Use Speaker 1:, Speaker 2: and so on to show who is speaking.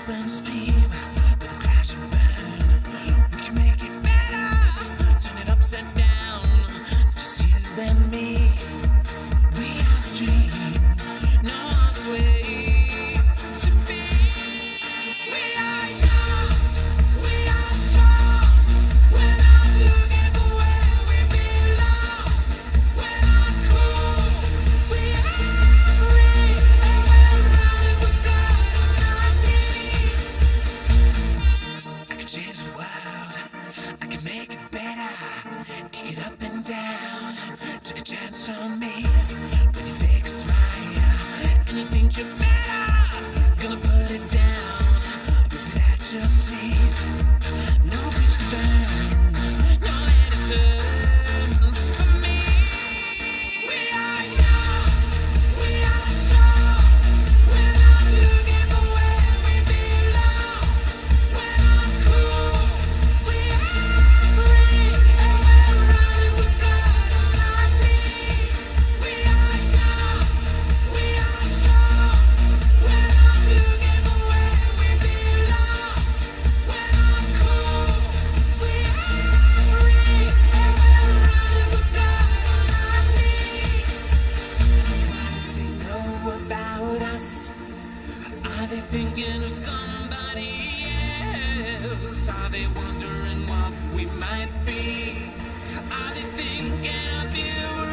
Speaker 1: open stream with a crash and burn. We can make it better, turn it upside down. Just you and me. We have a dream, no other way to be. We are young, we are strong. We're not looking for where we belong. We're not cool, we are free, and we're running with blood on our knees. I can change the world, I can make it better, kick it up and down. Take a chance on me with your fake smile, and you think you're better. Gonna put it down, rip it at your feet. No bridge to burn, nowhere to turn for me. We are young, we are strong. We're not looking for where we belong. We're not cool, we are free, and we're running with blood on our knees. We are young, we are strong. We're not looking for where we belong. We're not cool, we are free, and we're running with blood on our knees. What do they know about us? Are they thinking of somebody else? Are they wondering what we might be? Are they thinking of you